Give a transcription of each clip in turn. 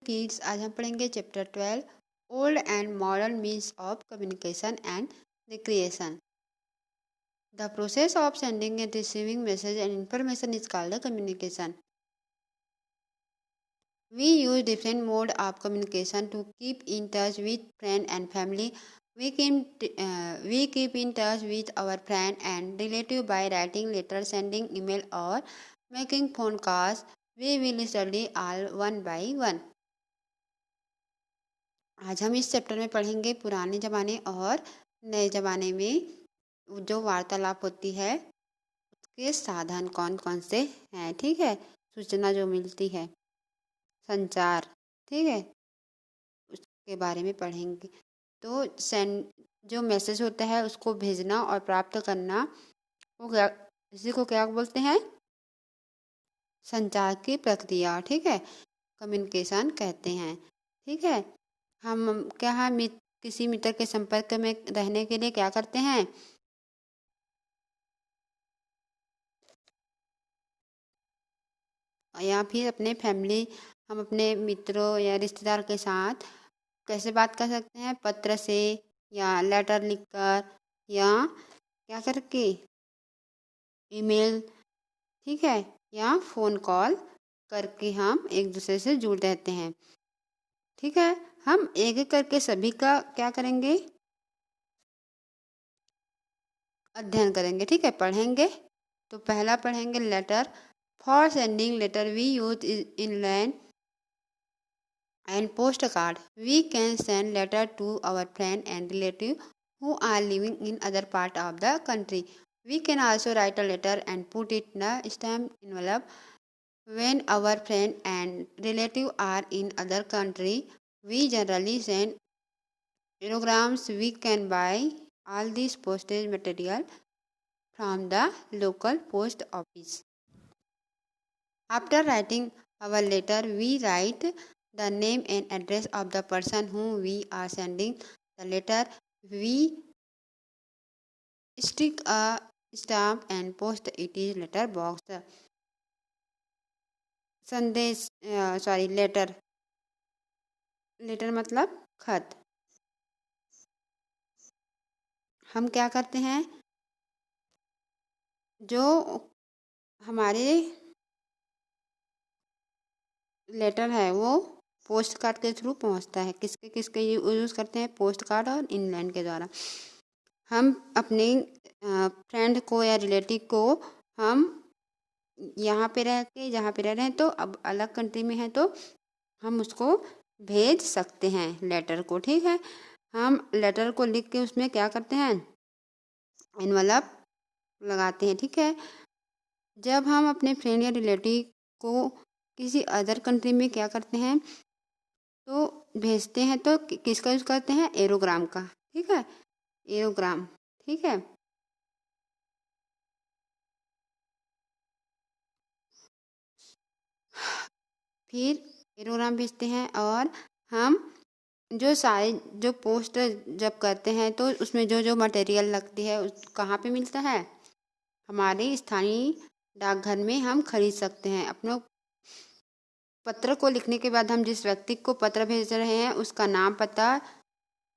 Kids. आज हम पढ़ेंगे chapter 12 old and modern means of communication and recreation. The process of sending end receiving message and information is called the communication. We use different mode of communication to keep in touch with friends and family. We keep in touch with our friend and relative by writing letters, sending email or making phone calls. We will study all one by one. आज हम इस chapter में पढ़ेंगे पुराने ज़माने और नए ज़माने में जो वार्तालाप होती है उसके साधन कौन कौन से हैं। ठीक है, सूचना जो मिलती है, संचार, ठीक है, उसके बारे में पढ़ेंगे। तो जो मैसेज होता है उसको भेजना और प्राप्त करना, वो क्या, इसी को क्या बोलते हैं? संचार की प्रक्रिया। ठीक है, कम्युनिकेशन कहते हैं। ठीक है, हम किसी मित्र के संपर्क में रहने के लिए क्या करते हैं? या फिर हम अपने मित्रों या रिश्तेदार के साथ कैसे बात कर सकते हैं? पत्र से या लेटर लिखकर या क्या करके, ईमेल, ठीक है, या फ़ोन कॉल करके हम एक दूसरे से जुड़ रहते हैं। ठीक है, हम एक एक करके सभी का क्या करेंगे? अध्ययन करेंगे। ठीक है, पढ़ेंगे। तो पहला पढ़ेंगे letter. For sending letter we use inland and postcard. We can send letter to our friend and relative who are living in other part of the country. We can also write a letter and put it in a stamped envelope. When our friend and relative are in other country, we generally send aerograms. We can buy all this postage material from the local post office. After writing our letter, we write the name and address of the person whom we are sending the letter. We stick a stamp and post it in letter box. Letter मतलब खत। हम क्या करते हैं? जो हमारे letter है वो पोस्ट कार्ड के थ्रू पहुंचता है। किसके किसके यूज़ करते हैं? पोस्ट कार्ड और इनलैंड के द्वारा। हम अपने फ्रेंड को या रिलेटिव को हम यहाँ पे रह के, जहाँ पे रह रहे हैं, तो अब अलग कंट्री में है तो हम उसको भेज सकते हैं लेटर को। ठीक है, हम लेटर को लिख के उसमें क्या करते हैं? एनवलप लगाते हैं। ठीक है, जब हम अपने फ्रेंड या रिलेटिव को किसी अदर कंट्री में क्या करते हैं तो भेजते हैं, तो किसका यूज़ करते हैं? एरोग्राम का। ठीक है, एरोग्राम। ठीक है, फिर एरोग्राम भेजते हैं और हम जो पोस्ट जब करते हैं तो उसमें जो जो मटेरियल लगती है उस कहाँ पे मिलता है? हमारे स्थानीय डाकघर में हम खरीद सकते हैं। अपने पत्र को लिखने के बाद हम जिस व्यक्ति को पत्र भेज रहे हैं उसका नाम, पता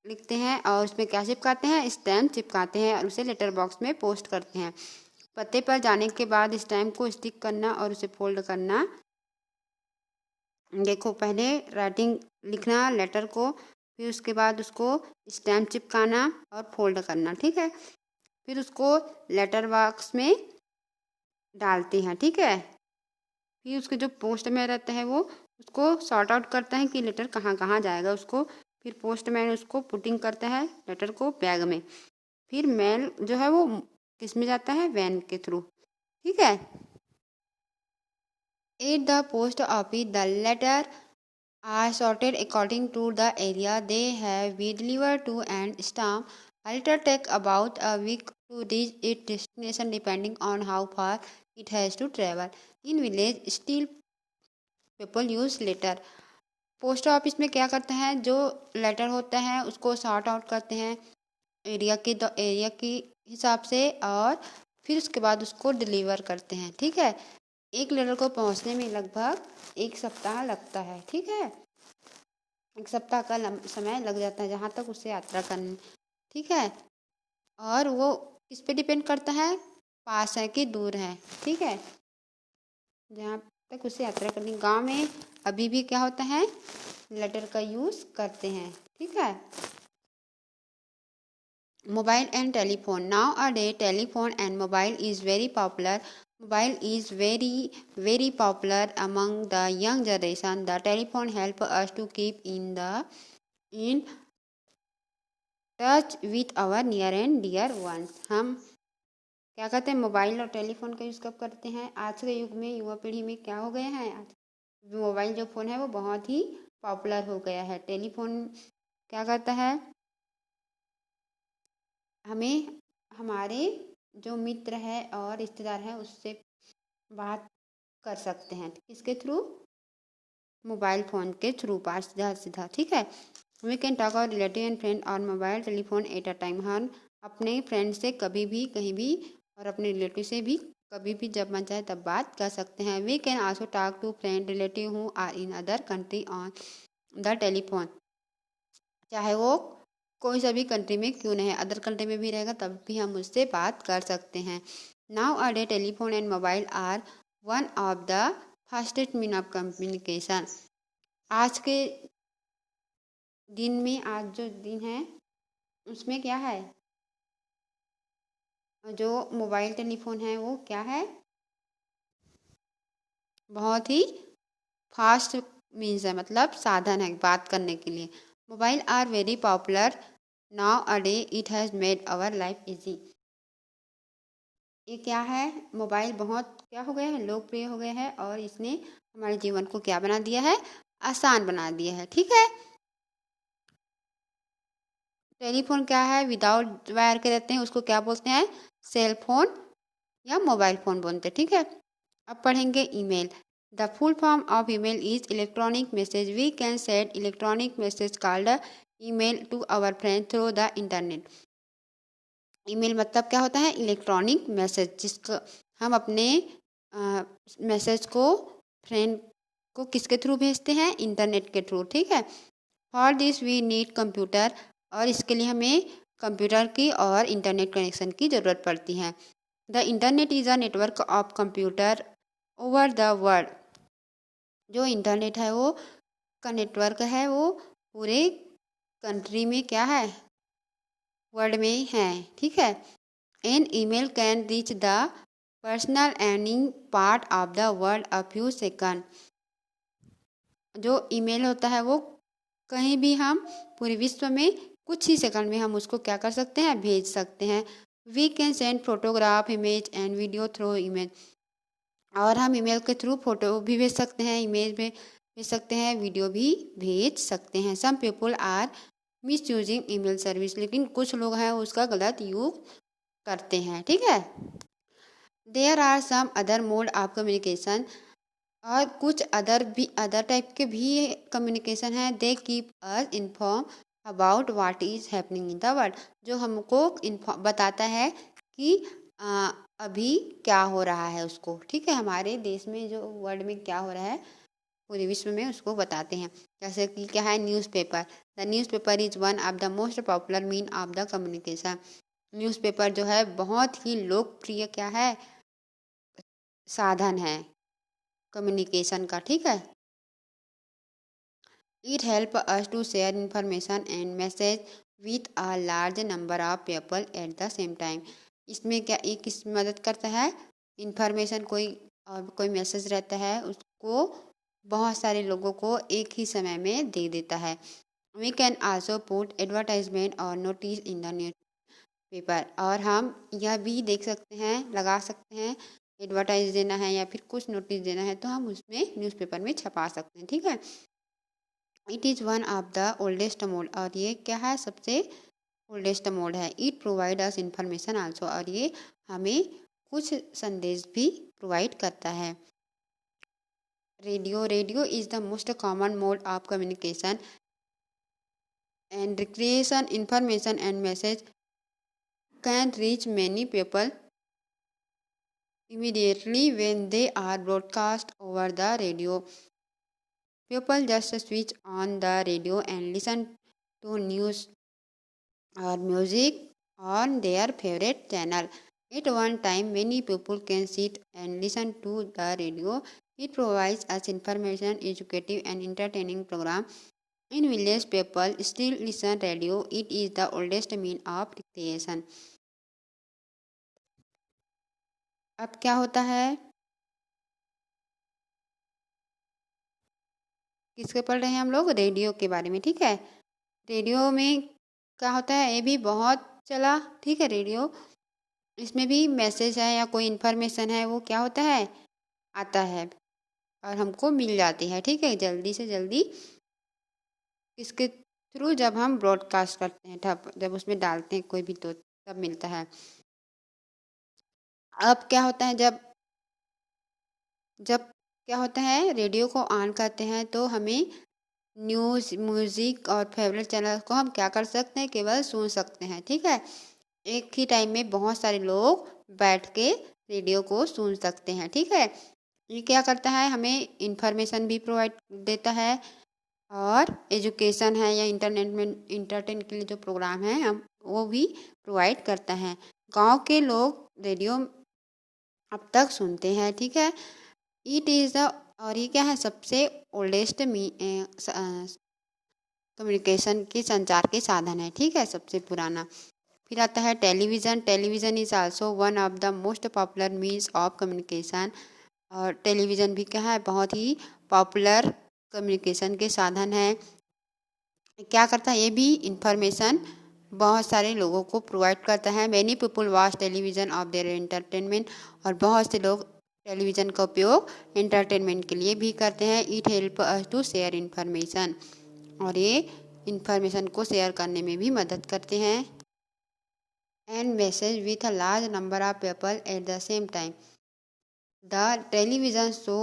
लिखते हैं और उसमें क्या चिपकाते हैं? स्टैम्प चिपकाते हैं और उसे लेटर बॉक्स में पोस्ट करते हैं। पते पर जाने के बाद स्टैम्प को स्टिक करना और उसे फोल्ड करना। देखो, पहले राइटिंग लिखना लेटर को, फिर उसके बाद उसको स्टैम्प चिपकाना और फोल्ड करना। ठीक है, फिर उसको लेटर बॉक्स में डालते हैं। ठीक है, फिर उसके जो पोस्टमैन रहता है वो उसको सॉर्ट आउट करता है कि लेटर कहाँ कहाँ जाएगा उसको। फिर पोस्टमैन उसको पुटिंग करता है लेटर को बैग में। फिर मेल जो है वो किस में जाता है? वैन के थ्रू। ठीक है, at the post office the letter are sorted according to the area they have been delivered to and stamped. A letter take about a week to reach its destination depending on how far it has to travel. In village, still people use letter. Post office में क्या करते हैं? जो letter होता है उसको sort out करते हैं एरिया की हिसाब से और फिर उसके बाद उसको डिलीवर करते हैं। ठीक है, एक लेटर को पहुंचने में लगभग 1 सप्ताह लगता है। ठीक है, 1 सप्ताह का समय लग जाता है जहाँ तक उसे यात्रा करनी, ठीक है। और वो किस पे डिपेंड करता है, पास है कि दूर है, ठीक है, जहाँ तक उसे यात्रा करनी। गांव में अभी भी क्या होता है, लेटर का यूज़ करते हैं, ठीक है। Mobile and telephone, now a day telephone and mobile is very popular. Mobile is very popular among the young generation. The telephone help us to keep in touch with our near and dear ones. हम क्या कहते हैं, mobile और telephone का use कब करते हैं, आज के युग में, युवा पीढ़ी में क्या हो गया है, आज मोबाइल जो फ़ोन है वो बहुत ही पॉपुलर हो गया है. टेलीफोन क्या करता है, हमें हमारे जो मित्र है और रिश्तेदार हैं उससे बात कर सकते हैं, किसके थ्रू, मोबाइल फ़ोन के थ्रू, पास सीधा सीधा, ठीक है. We can talk our relative and friend on mobile telephone at a time. हम अपने फ्रेंड से कभी भी कहीं भी और अपने रिलेटिव से भी कभी भी जब मन चाहे तब बात कर सकते हैं. We can also talk to friend relative who are in other country on the telephone. चाहे वो कोई सा भी कंट्री में क्यों नहीं है, अदर कंट्री में भी रहेगा तब भी हम उससे बात कर सकते हैं. Now a day telephone and mobile are one of the fastest mean of communication. आज के दिन में, आज जो दिन है उसमें क्या है, जो मोबाइल टेलीफोन है वो क्या है, बहुत ही फास्ट मीन्स है, मतलब साधन है बात करने के लिए. Mobile are very popular now a day, it has made our life easy. ये क्या है, मोबाइल बहुत क्या हो गया है, लोकप्रिय हो गया है और इसने हमारे जीवन को क्या बना दिया है, आसान बना दिया है, ठीक है. टेलीफोन क्या है, विदाउट वायर के रहते हैं, उसको क्या बोलते हैं, सेल फोन या मोबाइल फ़ोन बोलते हैं, ठीक है. अब पढ़ेंगे email. The full form of email is electronic message. We can send electronic message called email to our friend through the internet. Email मतलब क्या होता है, इलेक्ट्रॉनिक मैसेज, जिसको हम अपने मैसेज को फ्रेंड को किसके थ्रू भेजते हैं, इंटरनेट के थ्रू, ठीक है. For this we need computer, और इसके लिए हमें कंप्यूटर की और इंटरनेट कनेक्शन की ज़रूरत पड़ती है. The internet is a network of computer over the world. जो इंटरनेट है वो का नेटवर्क है, वो पूरे कंट्री में क्या है, वर्ल्ड में है, ठीक है. An email can reach the personal ending part of the world a few second. जो ईमेल होता है वो कहीं भी हम पूरे विश्व में कुछ ही सेकंड में हम उसको क्या कर सकते हैं, भेज सकते हैं. We can send photograph, image and video through email. और हम ईमेल के थ्रू फोटो भी भेज सकते हैं, इमेज भी भेज सकते हैं, वीडियो भी भेज सकते हैं. Some people are misusing email service. लेकिन कुछ लोग हैं उसका गलत यूज करते हैं, ठीक है. There are some other mode of communication. और कुछ अदर टाइप के भी कम्युनिकेशन है. They keep us inform about what is happening in the world. जो हमको बताता है कि अभी क्या हो रहा है उसको, ठीक है, हमारे देश में जो वर्ल्ड में क्या हो रहा है पूरे विश्व में उसको बताते हैं. जैसे कि क्या है, newspaper. The newspaper is one of the most popular mean of the communication. Newspaper जो है बहुत ही लोकप्रिय क्या है, साधन है कम्युनिकेशन का, ठीक है. It help us to share information and message with a large number of people at the same time. इसमें क्या एक किस मदद करता है, इंफॉर्मेशन कोई और कोई मैसेज रहता है उसको बहुत सारे लोगों को एक ही समय में दे देता है. We can also put advertisement और notice in the newspaper. और हम यह भी देख सकते हैं, लगा सकते हैं, एडवर्टाइज देना है या फिर कुछ नोटिस देना है तो हम उसमें न्यूज़पेपर में छपा सकते हैं, ठीक है. It is one of the oldest mode. और ये क्या है, सबसे ओल्डेस्ट मोड है. It provide us information also. और ये हमें कुछ संदेश भी प्रोवाइड करता है. Radio is the most common mode of communication and creation information and message can reach many people immediately when they are broadcast over the radio. People just switch on the radio and listen to news or music on their favorite channel. At one time, many people can sit and listen to the radio. It provides us information, educative and entertaining program. In village, people still listen radio. It is the oldest mean of recreation. अब क्या होता है, किसके पढ़ रहे हैं हम लोग, रेडियो के बारे में। ठीक है, रेडियो में क्या होता है, ये भी बहुत चला। ठीक है, रेडियो इसमें भी मैसेज है या कोई इन्फॉर्मेशन है, वो क्या होता है, आता है और हमको मिल जाती है। ठीक है, जल्दी से जल्दी इसके थ्रू जब हम ब्रॉडकास्ट करते हैं, जब उसमें डालते हैं कोई भी, तो तब मिलता है। अब क्या होता है, जब जब क्या होता है, रेडियो को ऑन करते हैं तो हमें न्यूज़, म्यूज़िक और फेवरेट चैनल को हम क्या कर सकते हैं, केवल सुन सकते हैं। ठीक है, एक ही टाइम में बहुत सारे लोग बैठ के रेडियो को सुन सकते हैं। ठीक है, ये क्या करता है, हमें इंफॉर्मेशन भी प्रोवाइड देता है और एजुकेशन है या इंटरनेट में इंटरटेन के लिए जो प्रोग्राम है हम वो भी प्रोवाइड करता है। गांव के लोग रेडियो अब तक सुनते हैं। ठीक है, इट इज़ द, और ये क्या है, सबसे ओल्डेस्ट कम्युनिकेशन के संचार के साधन है। ठीक है, सबसे पुराना। फिर आता है television. Television is also one of the most popular means of communication. और टेलीविज़न भी क्या है, बहुत ही पॉपुलर कम्युनिकेशन के साधन है। क्या करता है, ये भी इंफॉर्मेशन बहुत सारे लोगों को प्रोवाइड करता है। Many people watch television of their entertainment. और बहुत से लोग टेलीविज़न का उपयोग एंटरटेनमेंट के लिए भी करते हैं। It help us to share information, और ये इन्फॉर्मेशन को शेयर करने में भी मदद करते हैं। And message with a large number of people at the same time. The television show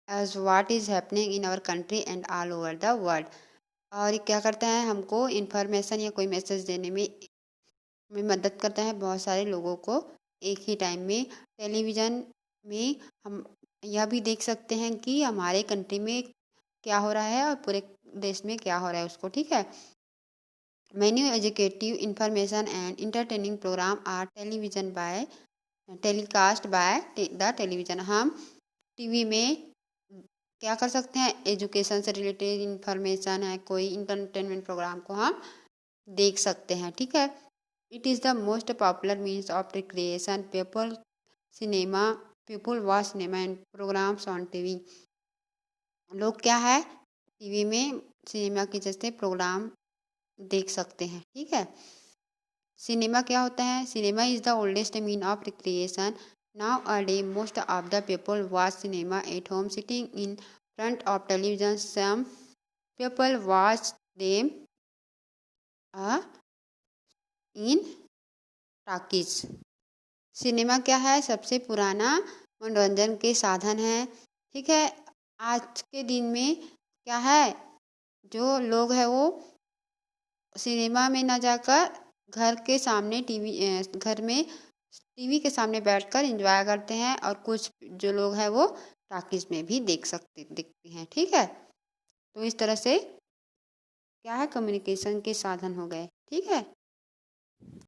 as what is happening in our country and all over the world. और ये क्या करता है, हमको इन्फॉर्मेशन या कोई मैसेज देने में मदद करता है बहुत सारे लोगों को एक ही टाइम में। टेलीविज़न में हम यह भी देख सकते हैं कि हमारे कंट्री में क्या हो रहा है और पूरे देश में क्या हो रहा है उसको। ठीक है, many educative information and entertaining program are television by telecast by the television. हम टीवी में क्या कर सकते हैं, एजुकेशन से रिलेटेड इंफॉर्मेशन है, कोई इंटरटेनमेंट प्रोग्राम को हम देख सकते हैं। ठीक है, it is the most popular means of recreation. People watch cinema and programs on TV. लोग क्या है, टीवी में सिनेमा के जैसे प्रोग्राम देख सकते हैं। ठीक है, सिनेमा क्या होता है, cinema is the oldest mean of recreation. Now a day most of the people watch cinema at home sitting in front of television. Some people watch them in talkies. Cinema क्या है, सबसे पुराना मनोरंजन के साधन है। ठीक है, आज के दिन में क्या है, जो लोग हैं वो सिनेमा में ना जाकर घर के सामने घर में टीवी के सामने बैठकर एंजॉय करते हैं, और कुछ जो लोग हैं वो टॉकीज में भी देखते हैं। ठीक है, तो इस तरह से क्या है, कम्युनिकेशन के साधन हो गए। ठीक है।